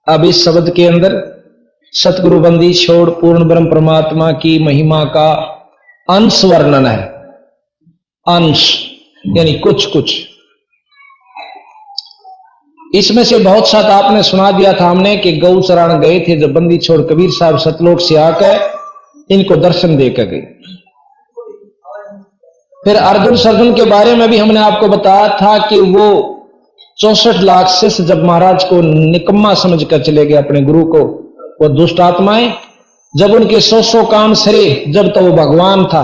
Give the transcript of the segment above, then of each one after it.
अब इस शब्द के अंदर सतगुरु बंदी छोड़ पूर्ण ब्रह्म परमात्मा की महिमा का अंश वर्णन है। अंश यानी कुछ कुछ। इसमें से बहुत सा आपने सुना दिया था हमने कि गौ चरान गए थे जब बंदी छोड़ कबीर साहब सतलोक से आकर इनको दर्शन देकर गए। फिर अर्जुन सर्जुन के बारे में भी हमने आपको बताया था कि वो 64 लाख शिष्य जब महाराज को निकम्मा समझकर चले गए अपने गुरु को, वो दुष्ट आत्माएं जब उनके 100 काम सरे, जब तो वो भगवान था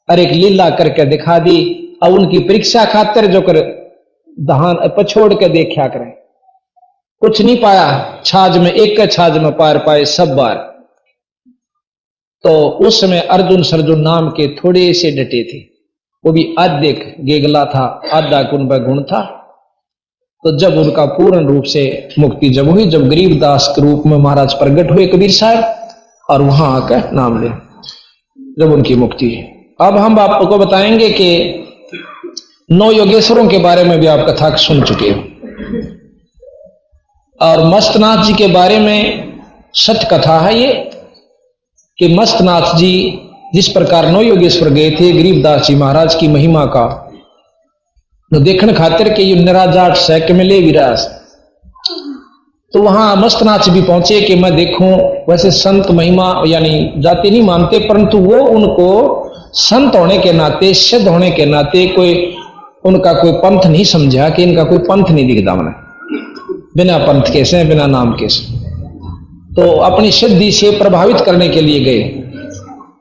और एक लीला करके दिखा दी। अब उनकी परीक्षा खातिर जो कर दहान पछोड़ के देखा करें, कुछ नहीं पाया छाज में, एक छाज में पार पाए सब बार। तो उस समय अर्जुन सर्जुन नाम के थोड़े से डटे थे, वो भी आधे गेगला था, आधा कुंभ गुण था। तो जब उनका पूर्ण रूप से मुक्ति जब हुई, जब गरीबदास के रूप में महाराज प्रकट हुए कबीर साहब और वहां आकर नाम ले, जब उनकी मुक्ति है। अब हम आपको बताएंगे कि 9 योगेश्वरों के बारे में भी आप कथा सुन चुके हो, और मस्तनाथ जी के बारे में सत्य कथा है ये कि मस्तनाथ जी जिस प्रकार 9 योगेश्वर गए थे गरीबदास जी महाराज की महिमा का देखने खातिर के ये निराजाट सैक मिले विरास। तो वहां मस्तनाथ भी पहुंचे कि मैं देखूं। वैसे संत महिमा यानी जाति नहीं मानते, परंतु वो उनको संत होने के नाते, सिद्ध होने के नाते कोई उनका कोई पंथ नहीं समझा कि इनका कोई पंथ नहीं दिखता मैंने, बिना पंथ के से, बिना नाम के से। तो अपनी सिद्धि से प्रभावित करने के लिए गए।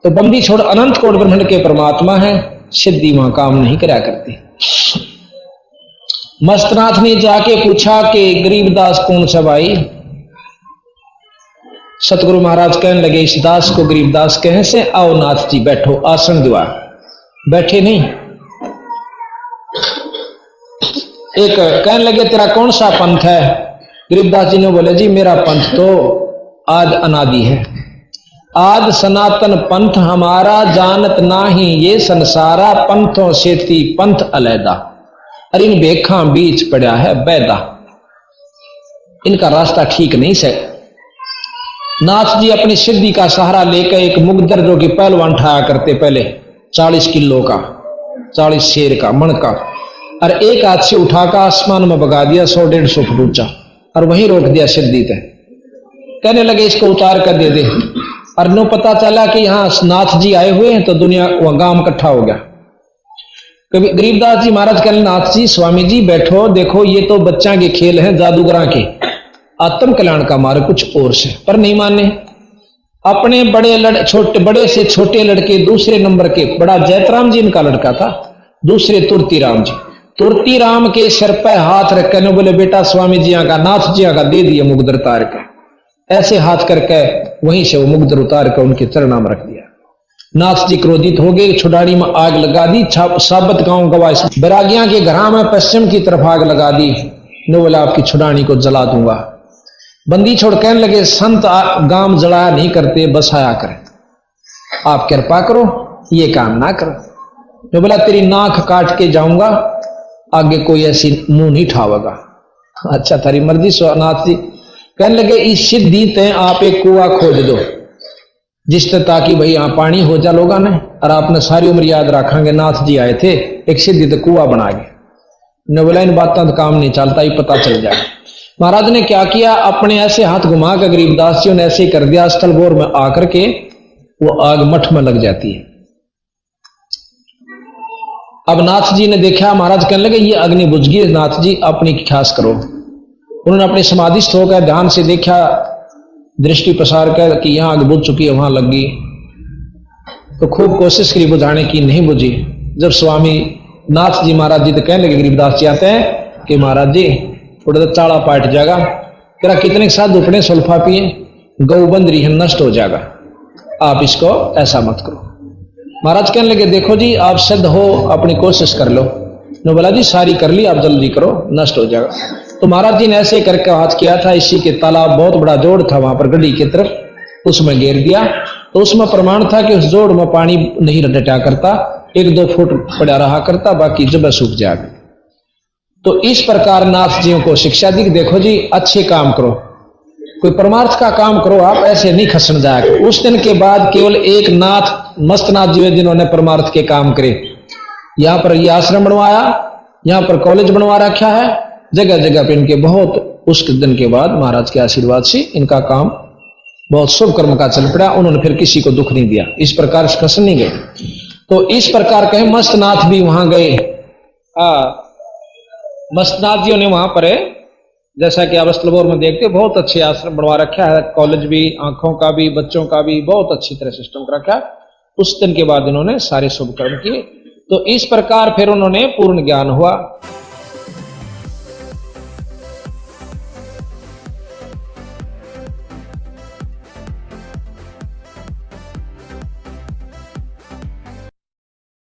तो बंदी छोड़ अनंत कोट ब्रह्मांड के परमात्मा है, सिद्धि वहां काम नहीं करा करती। मस्तनाथ ने जाके पूछा कि गरीबदास कौन सा भाई? सतगुरु महाराज कहने लगे इस दास को गरीबदास कहे से, आओ नाथ जी बैठो, आसन दुआ। बैठे नहीं, एक कहने लगे तेरा कौन सा पंथ है? गरीबदास जी ने बोले जी मेरा पंथ तो आद अनादि है, आद सनातन पंथ हमारा, जानत नाही ये संसारा, पंथों से थी पंथ अलैदा, और इन बेखा बीच पड़ा है बैदा, इनका रास्ता ठीक नहीं से। नाथ जी अपनी सिद्धि का सहारा लेकर एक मुगदर जो कि पहलवान उठाया करते पहले 40 किलो का, 40 शेर का मन का, और एक हाथ से उठाकर आसमान में भगा दिया 100-150 फुट ऊंचा, और वहीं रोक दिया सिद्धि तक। कहने लगे इसको उतार कर दे दे। और नो पता चला कि यहाँ नाथ जी आए हुए हैं, तो दुनिया वह गांव इकट्ठा हो गया। कभी गरीबदास जी महाराज कहने नाथ जी स्वामी जी बैठो, देखो ये तो बच्चा के खेल हैं, जादूगरा के, आत्म कल्याण का मार्ग कुछ और से। पर नहीं माने, अपने बड़े से छोटे लड़के, दूसरे नंबर के बड़ा जैतराम जी इनका लड़का था, दूसरे तुर्ती राम जी, तुर्ती राम के सिर पर हाथ रखने बोले बेटा स्वामी जी का, नाथ जी का दे दिया मुगदर उतार के। ऐसे हाथ करके वहीं से वो मुगदर उतार कर उनके चरणाम रख दिया। नाथ जी क्रोधित हो गए, छुड़ानी में आग लगा दी, साबत गांव गवास बैरागियां के घरा में पश्चिम की तरफ आग लगा दी। ने बोला आपकी छुड़ानी को जला दूंगा। बंदी छोड़ कहने लगे संत गांव जलाया नहीं करते, बसाया करें, आप कृपा करो ये काम ना करो। ने बोला तेरी नाक काट के जाऊंगा, आगे कोई ऐसी मुंह नहीं ठावेगा। अच्छा तारी मर्जी नाथ जी। कहने लगे इस सिद्धि ते आप एक कुआ खोद दो जिससे ताकि भाई यहां पानी हो जा लोगा ने, और आपने सारी उम्र याद रखेंगे नाथ जी आए थे एक सिद्धि तो कुआ बना गए। ने बोला इन बातों तो काम नहीं चलता, ही पता चल जाए। महाराज ने क्या किया, अपने ऐसे हाथ घुमा कर गरीबदास जी ने ऐसे कर दिया, स्थल बोर में आकर के वो आग मठ में लग जाती है। अब नाथ जी ने देखा, महाराज कहने लगे ये अग्नि बुझ गई, नाथ जी अपनी ख्यास करो। उन्होंने अपने समाधिस्थ होकर ध्यान से देखा, दृष्टि प्रसार कर कि यहां आग बुझ चुकी है, वहां लग गई। तो खूब कोशिश करी बुझाने की, नहीं बुझी। जब स्वामी नाथ जी महाराज जी तो कहने लगे गरीबदास जी आते हैं कि महाराज जी थोड़ा तो चाड़ा पाट जाएगा, तेरा कितने के साथ उपड़े सुल्फा पिए, गौ बंदरी है नष्ट हो जाएगा, आप इसको ऐसा मत करो। महाराज कहने लगे देखो जी आप सिद्ध हो, अपनी कोशिश कर लो। ने बोला जी सारी कर ली, आप जल्दी करो, नष्ट हो जाएगा। तो महाराज जी ने ऐसे करके हाथ किया था, इसी के तालाब बहुत बड़ा जोड़ था वहां पर गड्डी की तरफ, उसमें घेर दिया। तो उसमें प्रमाण था कि उस जोड़ में पानी नहीं रटा करता, 1-2 फुट पड़ा रहा करता, बाकी जब सूख जाएगा। तो इस प्रकार नाथ जियों को शिक्षा दी, देखो जी अच्छे काम करो, कोई परमार्थ का काम करो आप, ऐसे नहीं खसन जाएगा। उस दिन के बाद केवल एक नाथ मस्तनाथ जी जिन्होंने परमार्थ के काम करे। यहां पर यह आश्रम बनवाया, यहां पर कॉलेज बनवा रखा है, जगह जगह पे इनके बहुत, उस दिन के बाद महाराज के आशीर्वाद से इनका काम बहुत शुभ कर्म का चल पड़ा। उन्होंने फिर किसी को दुख नहीं दिया, इस प्रकार से खसन नहीं गए। तो इस प्रकार कहे मस्तनाथ भी वहां गए। मस्तनाथ जी ने वहां पर, जैसा कि आप अस्तलबोर में देखते हो, बहुत अच्छे आश्रम बनवा रखा है, कॉलेज भी, आंखों का भी, बच्चों का भी बहुत अच्छी तरह सिस्टम कर रखा है। उस दिन के बाद इन्होंने सारे शुभ कर्म किए। तो इस प्रकार फिर उन्होंने पूर्ण ज्ञान हुआ।